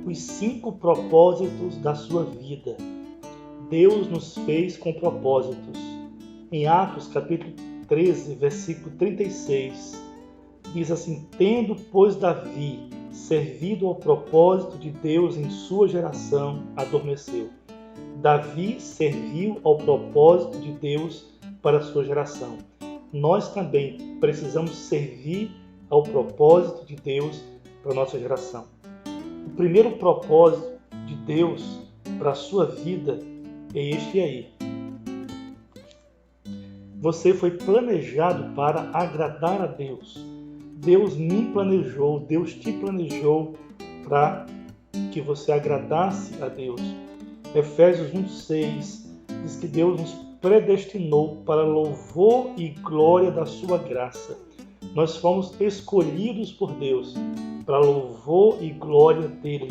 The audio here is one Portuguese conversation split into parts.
os 5 propósitos da sua vida. Deus nos fez com propósitos. Em Atos, capítulo 13, versículo 36, diz assim: tendo, pois, Davi servido ao propósito de Deus em sua geração, adormeceu. Davi serviu ao propósito de Deus para a sua geração. Nós também precisamos servir ao propósito de Deus para a nossa geração. O primeiro propósito de Deus para a sua vida é este aí. Você foi planejado para agradar a Deus. Deus me planejou, Deus te planejou para que você agradasse a Deus. Efésios 1,6 diz que Deus nos predestinou para louvor e glória da sua graça. Nós fomos escolhidos por Deus para louvor e glória dele.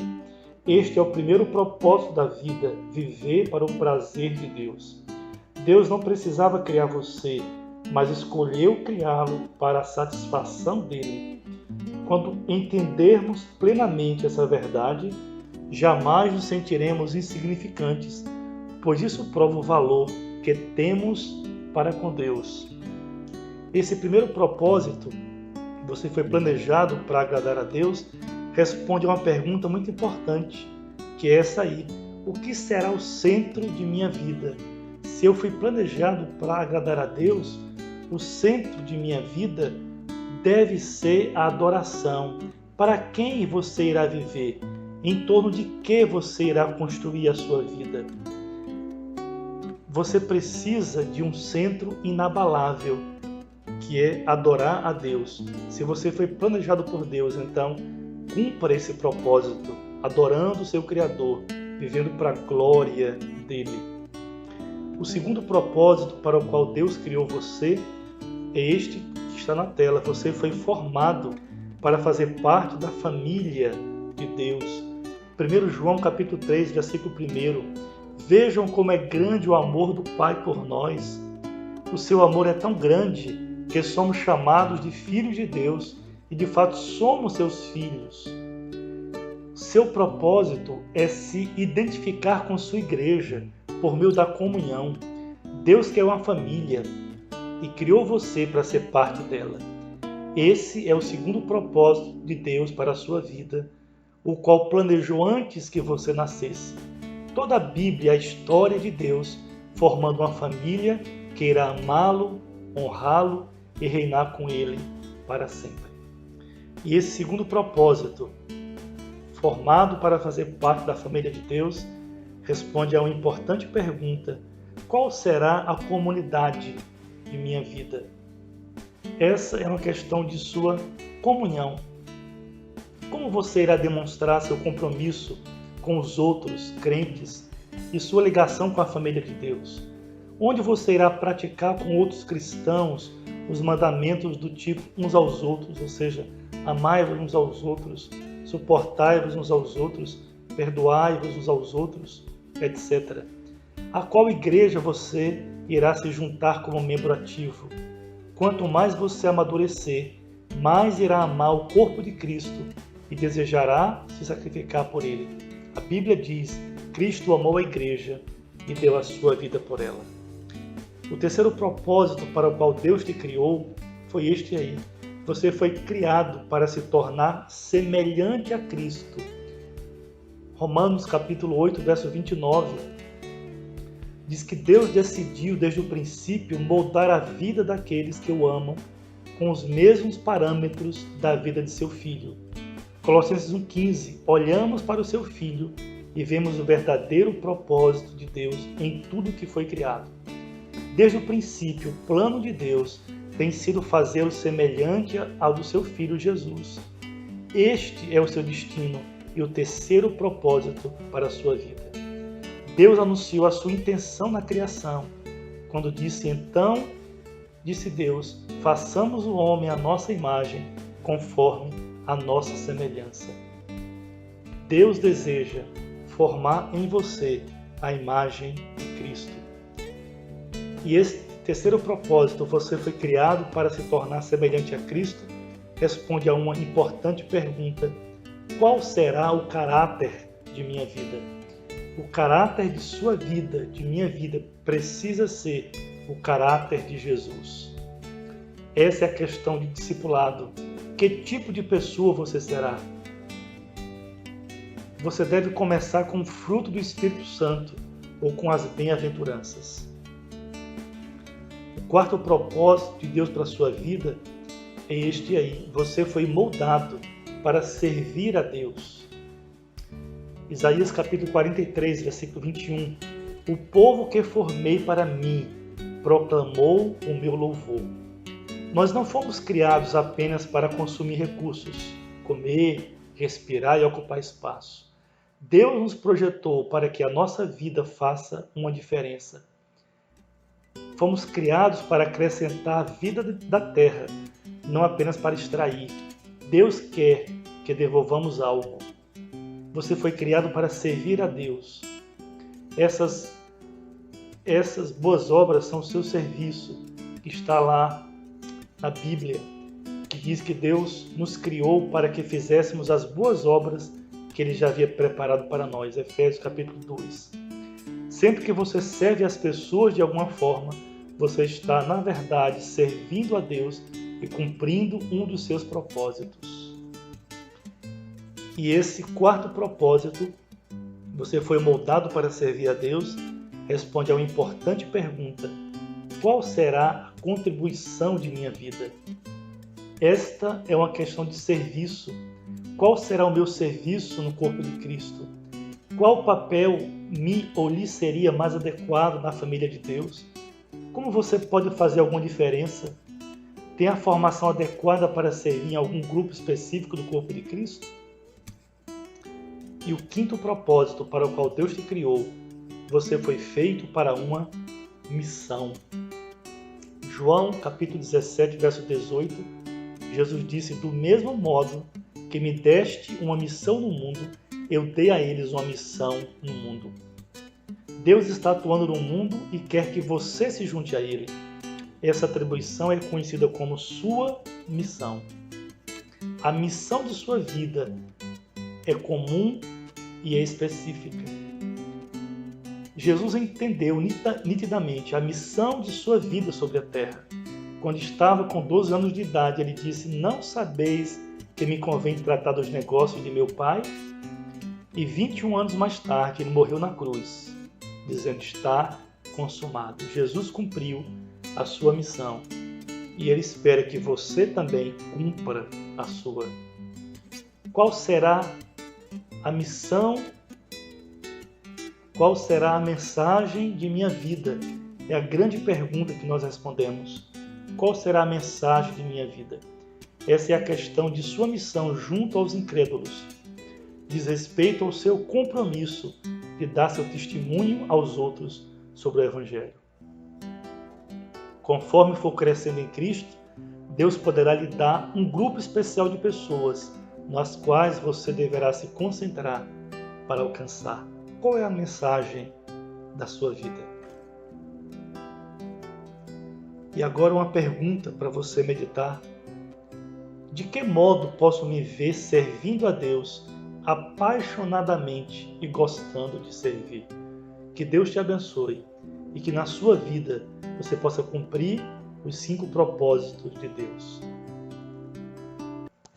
Este é o primeiro propósito da vida, viver para o prazer de Deus. Deus não precisava criar você, mas escolheu criá-lo para a satisfação dele. Quando entendermos plenamente essa verdade, jamais nos sentiremos insignificantes, pois isso prova o valor que temos para com Deus. Esse primeiro propósito, você foi planejado para agradar a Deus, responde a uma pergunta muito importante, que é essa aí: o que será o centro de minha vida? Se eu fui planejado para agradar a Deus, o centro de minha vida deve ser a adoração. Para quem você irá viver? Em torno de que você irá construir a sua vida? Você precisa de um centro inabalável, que é adorar a Deus. Se você foi planejado por Deus, então cumpra esse propósito, adorando o seu Criador, vivendo para a glória dele. O segundo propósito para o qual Deus criou você é este que está na tela. Você foi formado para fazer parte da família de Deus. 1 João capítulo 3, versículo 1. Vejam como é grande o amor do Pai por nós. O seu amor é tão grande que somos chamados de filhos de Deus e de fato somos seus filhos. Seu propósito é se identificar com sua igreja por meio da comunhão. Deus quer uma família e criou você para ser parte dela. Esse é o segundo propósito de Deus para a sua vida, o qual planejou antes que você nascesse. Toda a Bíblia é a história de Deus formando uma família que irá amá-lo, honrá-lo e reinar com ele para sempre. E esse segundo propósito, formado para fazer parte da família de Deus, responde a uma importante pergunta: qual será a comunidade de minha vida? Essa é uma questão de sua comunhão. Como você irá demonstrar seu compromisso com os outros crentes e sua ligação com a família de Deus? Onde você irá praticar com outros cristãos os mandamentos do tipo uns aos outros, ou seja, amai-vos uns aos outros, suportai-vos uns aos outros, perdoai-vos uns aos outros, etc. A qual igreja você irá se juntar como membro ativo? Quanto mais você amadurecer, mais irá amar o corpo de Cristo e desejará se sacrificar por ele. A Bíblia diz: Cristo amou a igreja e deu a sua vida por ela. O terceiro propósito para o qual Deus te criou foi este aí. Você foi criado para se tornar semelhante a Cristo. Romanos capítulo 8, verso 29, diz que Deus decidiu desde o princípio moldar a vida daqueles que o amam com os mesmos parâmetros da vida de seu Filho. Colossenses 1,15, olhamos para o seu Filho e vemos o verdadeiro propósito de Deus em tudo que foi criado. Desde o princípio, o plano de Deus tem sido fazê-lo semelhante ao do seu Filho Jesus. Este é o seu destino e o terceiro propósito para a sua vida. Deus anunciou a sua intenção na criação, quando disse: então, disse Deus, façamos o homem à nossa imagem, conforme a nossa semelhança. Deus deseja formar em você a imagem de Cristo. E esse terceiro propósito, você foi criado para se tornar semelhante a Cristo, responde a uma importante pergunta: qual será o caráter de minha vida. O caráter de sua vida, de minha vida, precisa ser o caráter de Jesus. Essa é a questão de discipulado. Que tipo de pessoa você será? Você deve começar com o fruto do Espírito Santo ou com as bem-aventuranças. O quarto propósito de Deus para a sua vida é este aí. Você foi moldado para servir a Deus. Isaías capítulo 43, versículo 21. O povo que formei para mim proclamou o meu louvor. Nós não fomos criados apenas para consumir recursos, comer, respirar e ocupar espaço. Deus nos projetou para que a nossa vida faça uma diferença. Fomos criados para acrescentar a vida da terra, não apenas para extrair. Deus quer que devolvamos algo. Você foi criado para servir a Deus. Essas boas obras são o seu serviço, que está lá na Bíblia, que diz que Deus nos criou para que fizéssemos as boas obras que Ele já havia preparado para nós. Efésios capítulo 2. Sempre que você serve as pessoas de alguma forma, você está, na verdade, servindo a Deus e cumprindo um dos seus propósitos. E esse quarto propósito, você foi moldado para servir a Deus, responde a uma importante pergunta: qual será a contribuição de minha vida? Esta é uma questão de serviço. Qual será o meu serviço no corpo de Cristo? Qual papel me ou lhe seria mais adequado na família de Deus? Como você pode fazer alguma diferença? Tem a formação adequada para servir em algum grupo específico do corpo de Cristo? E o quinto propósito para o qual Deus te criou: você foi feito para uma missão. João capítulo 17, verso 18, Jesus disse: do mesmo modo que me deste uma missão no mundo, eu dei a eles uma missão no mundo. Deus está atuando no mundo e quer que você se junte a Ele. Essa atribuição é conhecida como sua missão. A missão de sua vida é comum e é específica. Jesus entendeu nitidamente a missão de sua vida sobre a terra. Quando estava com 12 anos de idade, ele disse: não sabeis que me convém tratar dos negócios de meu Pai? E 21 anos mais tarde, ele morreu na cruz, dizendo: está consumado. Jesus cumpriu a sua missão e ele espera que você também cumpra a sua. Qual será a missão? Qual será a mensagem de minha vida? É a grande pergunta que nós respondemos. Qual será a mensagem de minha vida? Essa é a questão de sua missão junto aos incrédulos. Diz respeito ao seu compromisso de dar seu testemunho aos outros sobre o Evangelho. Conforme for crescendo em Cristo, Deus poderá lhe dar um grupo especial de pessoas nas quais você deverá se concentrar para alcançar. Qual é a mensagem da sua vida? E agora uma pergunta para você meditar. De que modo posso me ver servindo a Deus apaixonadamente e gostando de servir? Que Deus te abençoe e que na sua vida você possa cumprir os 5 propósitos de Deus.